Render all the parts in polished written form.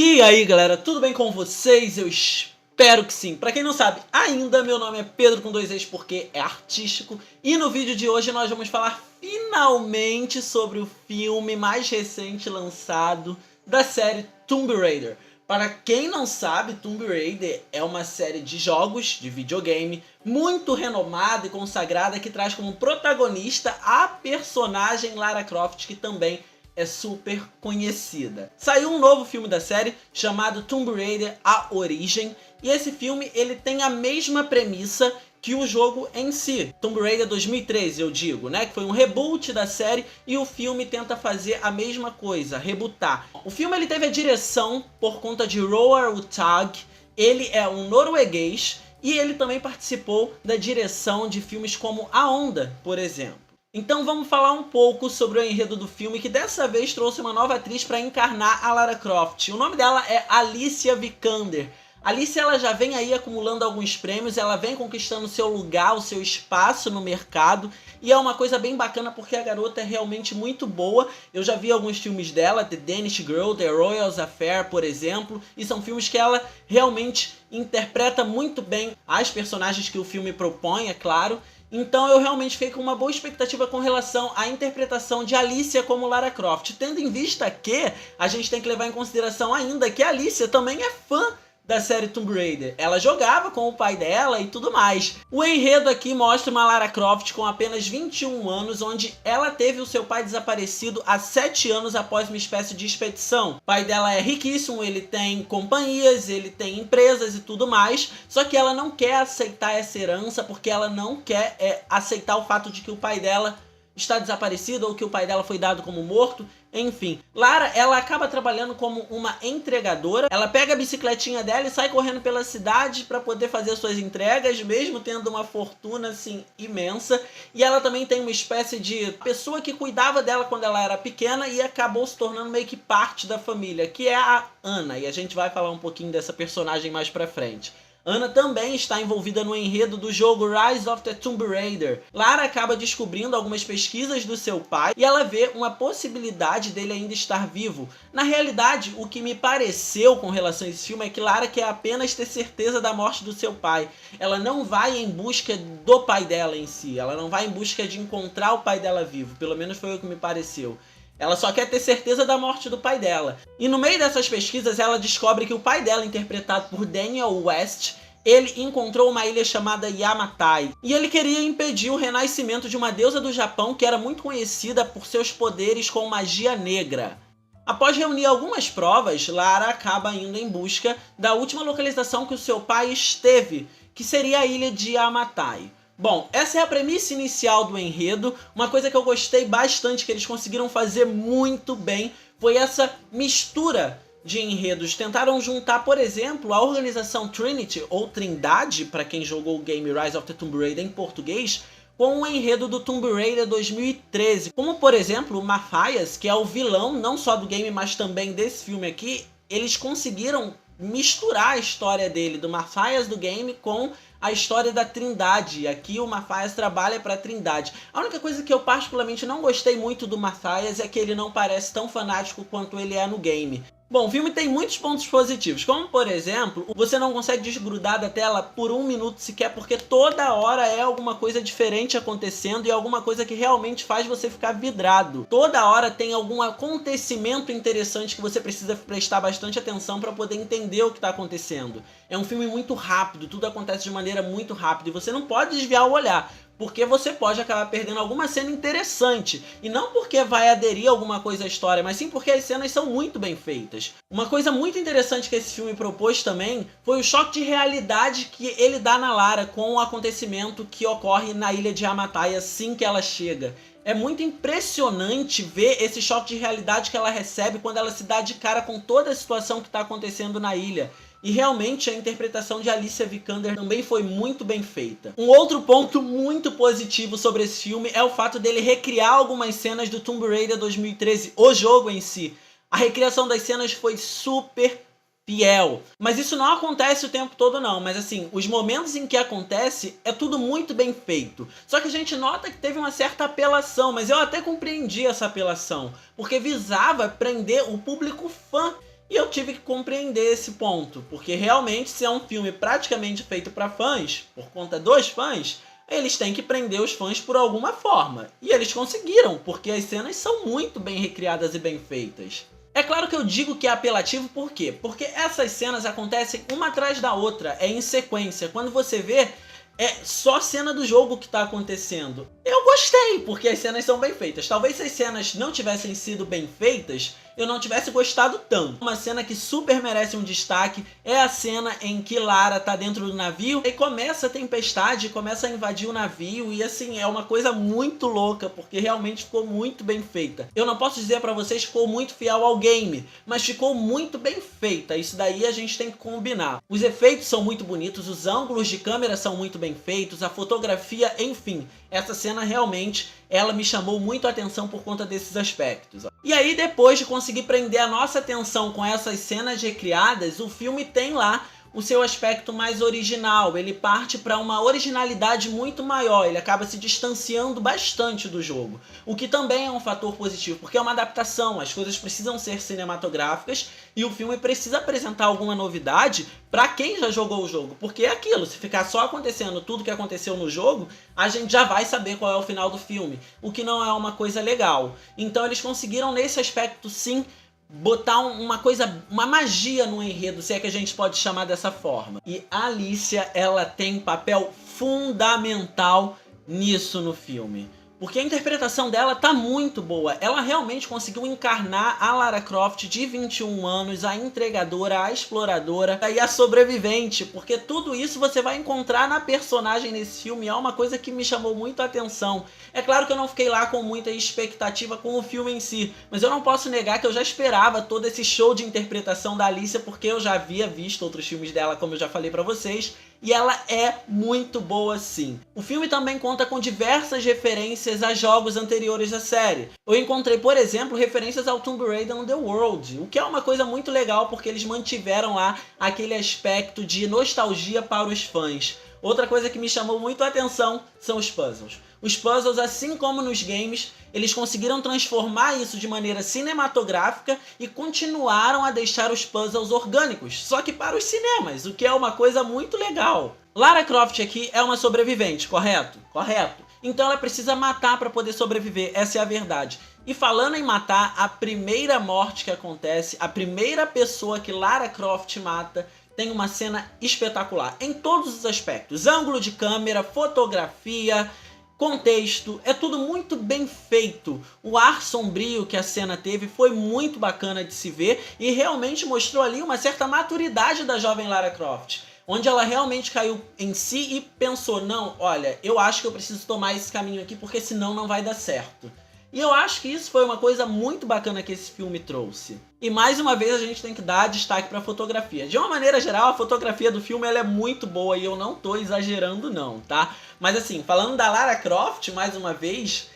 E aí galera, tudo bem com vocês? Eu espero que sim. Pra quem não sabe ainda, meu nome é Pedro com 2 Es porque é artístico. E no vídeo de hoje nós vamos falar finalmente sobre o filme mais recente lançado da série Tomb Raider. Para quem não sabe, Tomb Raider é uma série de jogos de videogame muito renomada e consagrada que traz como protagonista a personagem Lara Croft, que também é super conhecida. Saiu um novo filme da série chamado Tomb Raider: A Origem, e esse filme ele tem a mesma premissa que o jogo em si. Tomb Raider 2013, eu digo, né? Que foi um reboot da série e o filme tenta fazer a mesma coisa, rebootar. O filme ele teve a direção por conta de Roar Uthaug. Ele é um norueguês e ele também participou da direção de filmes como A Onda, por exemplo. Então vamos falar um pouco sobre o enredo do filme, que dessa vez trouxe uma nova atriz para encarnar a Lara Croft. O nome dela é Alicia Vikander. Alicia ela já vem aí acumulando alguns prêmios, ela vem conquistando seu lugar, o seu espaço no mercado, e é uma coisa bem bacana porque a garota é realmente muito boa. Eu já vi alguns filmes dela, The Danish Girl, The Royals Affair, por exemplo, e são filmes que ela realmente interpreta muito bem as personagens que o filme propõe, é claro. Então eu realmente fiquei com uma boa expectativa com relação à interpretação de Alicia como Lara Croft, tendo em vista que a gente tem que levar em consideração ainda que a Alicia também é fã da série Tomb Raider. Ela jogava com o pai dela e tudo mais. O enredo aqui mostra uma Lara Croft com apenas 21 anos, onde ela teve o seu pai desaparecido há 7 anos após uma espécie de expedição. O pai dela é riquíssimo, ele tem companhias, ele tem empresas e tudo mais, só que ela não quer aceitar essa herança porque ela não quer aceitar o fato de que o pai dela está desaparecido ou que o pai dela foi dado como morto. Enfim, Lara, ela acaba trabalhando como uma entregadora. Ela pega a bicicletinha dela e sai correndo pela cidade para poder fazer suas entregas, mesmo tendo uma fortuna assim imensa. E ela também tem uma espécie de pessoa que cuidava dela quando ela era pequena e acabou se tornando meio que parte da família, que é a Anna. E a gente vai falar um pouquinho dessa personagem mais pra frente. Anna também está envolvida no enredo do jogo Rise of the Tomb Raider. Lara acaba descobrindo algumas pesquisas do seu pai e ela vê uma possibilidade dele ainda estar vivo. Na realidade, o que me pareceu com relação a esse filme é que Lara quer apenas ter certeza da morte do seu pai. Ela não vai em busca do pai dela em si, ela não vai em busca de encontrar o pai dela vivo, pelo menos foi o que me pareceu. Ela só quer ter certeza da morte do pai dela. E no meio dessas pesquisas ela descobre que o pai dela, interpretado por Daniel West, ele encontrou uma ilha chamada Yamatai. E ele queria impedir o renascimento de uma deusa do Japão que era muito conhecida por seus poderes com magia negra. Após reunir algumas provas, Lara acaba indo em busca da última localização que o seu pai esteve, que seria a ilha de Yamatai. Bom, essa é a premissa inicial do enredo. Uma coisa que eu gostei bastante, que eles conseguiram fazer muito bem, foi essa mistura de enredos. Tentaram juntar, por exemplo, a organização Trinity, ou Trindade, para quem jogou o game Rise of the Tomb Raider em português, com o enredo do Tomb Raider 2013. Como, por exemplo, o Mathias, que é o vilão, não só do game, mas também desse filme aqui. Eles conseguiram misturar a história dele, do Mathias do game, com a história da Trindade. Aqui o Mathias trabalha para a Trindade. A única coisa que eu particularmente não gostei muito do Mathias é que ele não parece tão fanático quanto ele é no game. Bom, o filme tem muitos pontos positivos, como por exemplo, você não consegue desgrudar da tela por 1 minuto sequer, porque toda hora é alguma coisa diferente acontecendo e alguma coisa que realmente faz você ficar vidrado. Toda hora tem algum acontecimento interessante que você precisa prestar bastante atenção para poder entender o que está acontecendo. É um filme muito rápido, tudo acontece de maneira muito rápida e você não pode desviar o olhar, porque você pode acabar perdendo alguma cena interessante. E não porque vai aderir alguma coisa à história, mas sim porque as cenas são muito bem feitas. Uma coisa muito interessante que esse filme propôs também foi o choque de realidade que ele dá na Lara com o acontecimento que ocorre na ilha de Yamatai assim que ela chega. É muito impressionante ver esse choque de realidade que ela recebe quando ela se dá de cara com toda a situação que está acontecendo na ilha. E realmente a interpretação de Alicia Vikander também foi muito bem feita. Um outro ponto muito positivo sobre esse filme é o fato dele recriar algumas cenas do Tomb Raider 2013, o jogo em si. A recriação das cenas foi super fiel. Mas isso não acontece o tempo todo não, mas assim, os momentos em que acontece é tudo muito bem feito. Só que a gente nota que teve uma certa apelação, mas eu até compreendi essa apelação, porque visava prender o público fã. E eu tive que compreender esse ponto, porque realmente se é um filme praticamente feito para fãs, por conta dos fãs, eles têm que prender os fãs por alguma forma. E eles conseguiram, porque as cenas são muito bem recriadas e bem feitas. É claro que eu digo que é apelativo, por quê? Porque essas cenas acontecem uma atrás da outra, é em sequência. Quando você vê, é só cena do jogo que tá acontecendo. Eu gostei, porque as cenas são bem feitas. Talvez se as cenas não tivessem sido bem feitas, eu não tivesse gostado tanto. Uma cena que super merece um destaque é a cena em que Lara tá dentro do navio e começa a tempestade, começa a invadir o navio e assim, é uma coisa muito louca, porque realmente ficou muito bem feita. Eu não posso dizer pra vocês que ficou muito fiel ao game, mas ficou muito bem feita. Isso daí a gente tem que combinar. Os efeitos são muito bonitos, os ângulos de câmera são muito bem feitos, a fotografia, enfim. Essa cena realmente, ela me chamou muito a atenção por conta desses aspectos. E aí, depois de conseguir prender a nossa atenção com essas cenas recriadas, o filme tem lá o seu aspecto mais original. Ele parte para uma originalidade muito maior, ele acaba se distanciando bastante do jogo. O que também é um fator positivo, porque é uma adaptação, as coisas precisam ser cinematográficas e o filme precisa apresentar alguma novidade para quem já jogou o jogo. Porque é aquilo, se ficar só acontecendo tudo que aconteceu no jogo, a gente já vai saber qual é o final do filme, o que não é uma coisa legal. Então eles conseguiram nesse aspecto sim botar uma coisa, uma magia no enredo, se é que a gente pode chamar dessa forma. E a Alicia, ela tem um papel fundamental nisso no filme. Porque a interpretação dela tá muito boa. Ela realmente conseguiu encarnar a Lara Croft de 21 anos, a entregadora, a exploradora e a sobrevivente. Porque tudo isso você vai encontrar na personagem nesse filme. É uma coisa que me chamou muito a atenção. É claro que eu não fiquei lá com muita expectativa com o filme em si. Mas eu não posso negar que eu já esperava todo esse show de interpretação da Alicia, porque eu já havia visto outros filmes dela, como eu já falei pra vocês. E ela é muito boa sim. O filme também conta com diversas referências a jogos anteriores da série. Eu encontrei, por exemplo, referências ao Tomb Raider Underworld, o que é uma coisa muito legal porque eles mantiveram lá aquele aspecto de nostalgia para os fãs. Outra coisa que me chamou muito a atenção são os puzzles. Os puzzles, assim como nos games, eles conseguiram transformar isso de maneira cinematográfica e continuaram a deixar os puzzles orgânicos, só que para os cinemas, o que é uma coisa muito legal. Lara Croft aqui é uma sobrevivente, correto? Correto. Então ela precisa matar para poder sobreviver, essa é a verdade. E falando em matar, a primeira morte que acontece, a primeira pessoa que Lara Croft mata, tem uma cena espetacular em todos os aspectos. Ângulo de câmera, fotografia, contexto, é tudo muito bem feito. O ar sombrio que a cena teve foi muito bacana de se ver e realmente mostrou ali uma certa maturidade da jovem Lara Croft, onde ela realmente caiu em si e pensou, não, olha, eu acho que eu preciso tomar esse caminho aqui porque senão não vai dar certo. E eu acho que isso foi uma coisa muito bacana que esse filme trouxe. E mais uma vez a gente tem que dar destaque para a fotografia. De uma maneira geral, a fotografia do filme ela é muito boa e eu não tô exagerando não, tá? Mas assim, falando da Lara Croft, mais uma vez,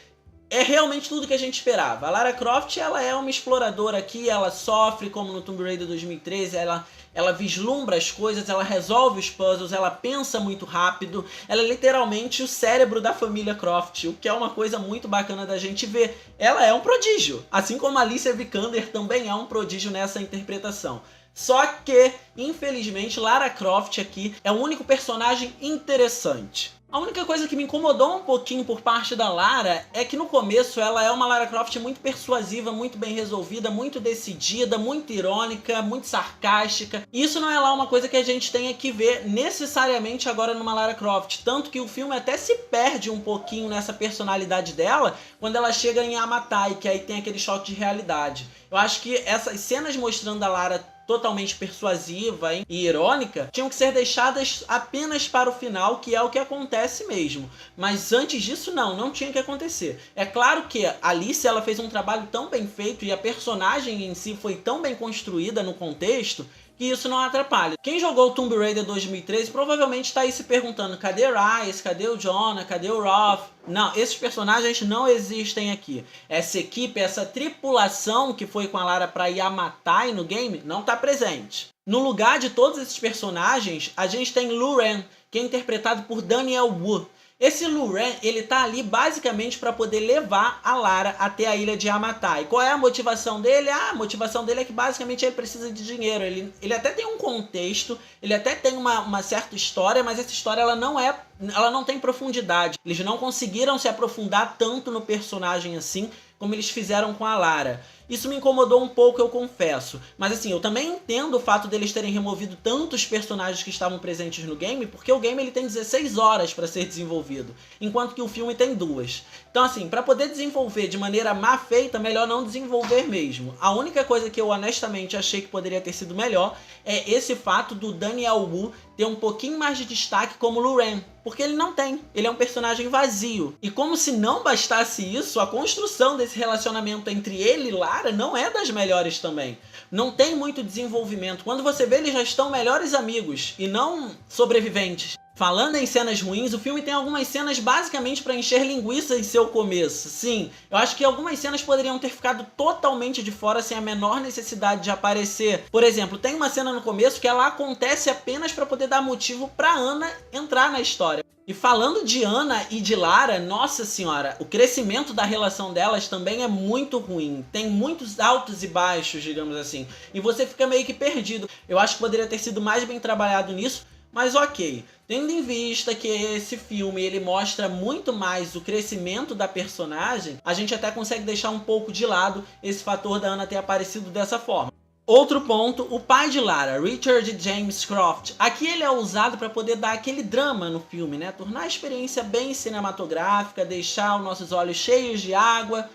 é realmente tudo que a gente esperava. A Lara Croft, ela é uma exploradora aqui, ela sofre, como no Tomb Raider 2013, ela vislumbra as coisas, ela resolve os puzzles, ela pensa muito rápido, ela é literalmente o cérebro da família Croft, o que é uma coisa muito bacana da gente ver. Ela é um prodígio, assim como a Alicia Vikander também é um prodígio nessa interpretação. Só que, infelizmente, Lara Croft aqui é o único personagem interessante. A única coisa que me incomodou um pouquinho por parte da Lara é que no começo ela é uma Lara Croft muito persuasiva, muito bem resolvida, muito decidida, muito irônica, muito sarcástica. E isso não é lá uma coisa que a gente tenha que ver necessariamente agora numa Lara Croft. Tanto que o filme até se perde um pouquinho nessa personalidade dela quando ela chega em Yamatai, que aí tem aquele choque de realidade. Eu acho que essas cenas mostrando a Lara totalmente persuasiva e irônica, tinham que ser deixadas apenas para o final, que é o que acontece mesmo. Mas antes disso não tinha que acontecer. É claro que a Alice ela fez um trabalho tão bem feito e a personagem em si foi tão bem construída no contexto que isso não atrapalha. Quem jogou Tomb Raider 2013 provavelmente está aí se perguntando, cadê Rise, cadê o Jonah, cadê o Roth? Não, esses personagens não existem aqui. Essa equipe, essa tripulação que foi com a Lara para Yamatai no game, não está presente. No lugar de todos esses personagens, a gente tem Lu Ren, que é interpretado por Daniel Wu. Esse Luren, ele tá ali basicamente para poder levar a Lara até a ilha de Yamatai. E qual é a motivação dele? A motivação dele é que basicamente ele precisa de dinheiro. Ele até tem um contexto, ele até tem uma certa história, mas essa história ela não tem profundidade. Eles não conseguiram se aprofundar tanto no personagem assim como eles fizeram com a Lara. Isso me incomodou um pouco, eu confesso. Mas assim, eu também entendo o fato deles terem removido tantos personagens que estavam presentes no game, porque o game ele tem 16 horas para ser desenvolvido, enquanto que o filme tem 2. Então assim, para poder desenvolver de maneira má feita, melhor não desenvolver mesmo. A única coisa que eu honestamente achei que poderia ter sido melhor é esse fato do Daniel Wu ter um pouquinho mais de destaque como Luren, porque ele não tem, ele é um personagem vazio. E como se não bastasse isso, a construção desse relacionamento entre ele e Lara não é das melhores também. Não tem muito desenvolvimento. Quando você vê, eles já estão melhores amigos e não sobreviventes. Falando em cenas ruins, o filme tem algumas cenas basicamente para encher linguiça em seu começo. Sim, eu acho que algumas cenas poderiam ter ficado totalmente de fora sem a menor necessidade de aparecer. Por exemplo, tem uma cena no começo que ela acontece apenas para poder dar motivo para Ana entrar na história. E falando de Ana e de Lara, nossa senhora, o crescimento da relação delas também é muito ruim. Tem muitos altos e baixos, digamos assim. E você fica meio que perdido. Eu acho que poderia ter sido mais bem trabalhado nisso. Mas ok, tendo em vista que esse filme ele mostra muito mais o crescimento da personagem, a gente até consegue deixar um pouco de lado esse fator da Ana ter aparecido dessa forma. Outro ponto, o pai de Lara, Richard James Croft. Aqui ele é usado para poder dar aquele drama no filme, né? Tornar a experiência bem cinematográfica, deixar os nossos olhos cheios de água.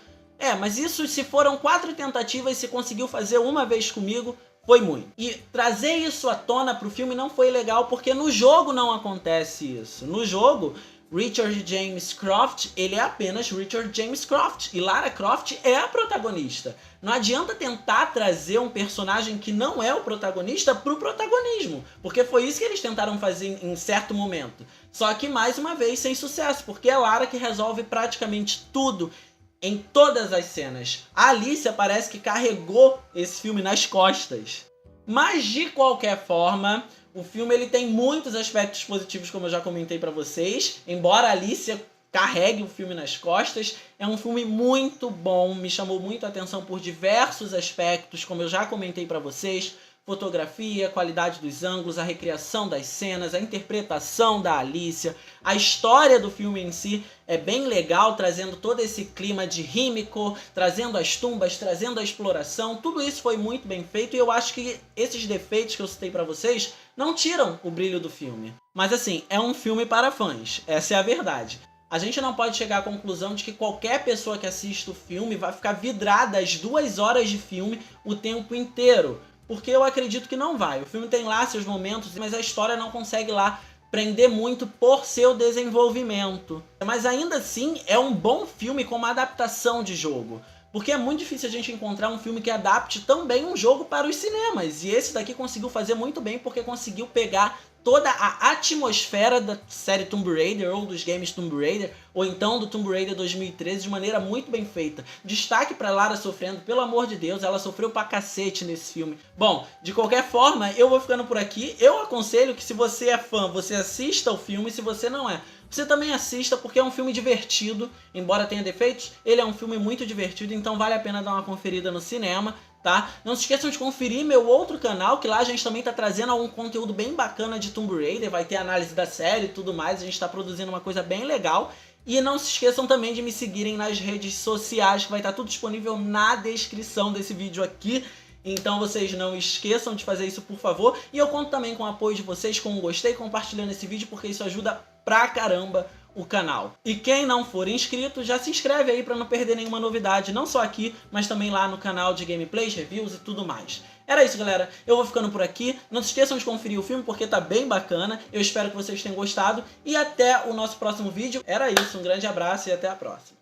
Mas isso se foram 4 tentativas, se conseguiu fazer uma vez comigo, foi muito. E trazer isso à tona pro filme não foi legal, porque no jogo não acontece isso. No jogo, Richard James Croft, ele é apenas Richard James Croft. E Lara Croft é a protagonista. Não adianta tentar trazer um personagem que não é o protagonista pro protagonismo. Porque foi isso que eles tentaram fazer em certo momento. Só que, mais uma vez, sem sucesso. Porque é Lara que resolve praticamente tudo em todas as cenas. A Alicia parece que carregou esse filme nas costas. Mas de qualquer forma, o filme ele tem muitos aspectos positivos, como eu já comentei pra vocês. Embora a Alicia carregue o filme nas costas, é um filme muito bom, me chamou muito a atenção por diversos aspectos, como eu já comentei pra vocês. Fotografia, qualidade dos ângulos, a recriação das cenas, a interpretação da Alicia, a história do filme em si é bem legal, trazendo todo esse clima de Himiko, trazendo as tumbas, trazendo a exploração, tudo isso foi muito bem feito e eu acho que esses defeitos que eu citei pra vocês não tiram o brilho do filme. Mas assim, é um filme para fãs, essa é a verdade. A gente não pode chegar à conclusão de que qualquer pessoa que assista o filme vai ficar vidrada às 2 horas de filme o tempo inteiro. Porque eu acredito que não vai. O filme tem lá seus momentos, mas a história não consegue lá prender muito por seu desenvolvimento. Mas ainda assim, é um bom filme com uma adaptação de jogo. Porque é muito difícil a gente encontrar um filme que adapte tão bem um jogo para os cinemas. E esse daqui conseguiu fazer muito bem porque conseguiu pegar toda a atmosfera da série Tomb Raider, ou dos games Tomb Raider, ou então do Tomb Raider 2013, de maneira muito bem feita. Destaque pra Lara sofrendo, pelo amor de Deus, ela sofreu pra cacete nesse filme. Bom, de qualquer forma, eu vou ficando por aqui. Eu aconselho que se você é fã, você assista o filme, se você não é, você também assista, porque é um filme divertido, embora tenha defeitos, ele é um filme muito divertido, então vale a pena dar uma conferida no cinema. Tá? Não se esqueçam de conferir meu outro canal, que lá a gente também tá trazendo algum conteúdo bem bacana de Tomb Raider, vai ter análise da série e tudo mais, a gente tá produzindo uma coisa bem legal. E não se esqueçam também de me seguirem nas redes sociais, que vai estar tudo disponível na descrição desse vídeo aqui. Então vocês não esqueçam de fazer isso, por favor. E eu conto também com o apoio de vocês, com um gostei, compartilhando esse vídeo, porque isso ajuda pra caramba o canal. E quem não for inscrito, já se inscreve aí para não perder nenhuma novidade, não só aqui, mas também lá no canal de gameplays, reviews e tudo mais. Era isso, galera. Eu vou ficando por aqui. Não se esqueçam de conferir o filme porque tá bem bacana. Eu espero que vocês tenham gostado e até o nosso próximo vídeo. Era isso, um grande abraço e até a próxima.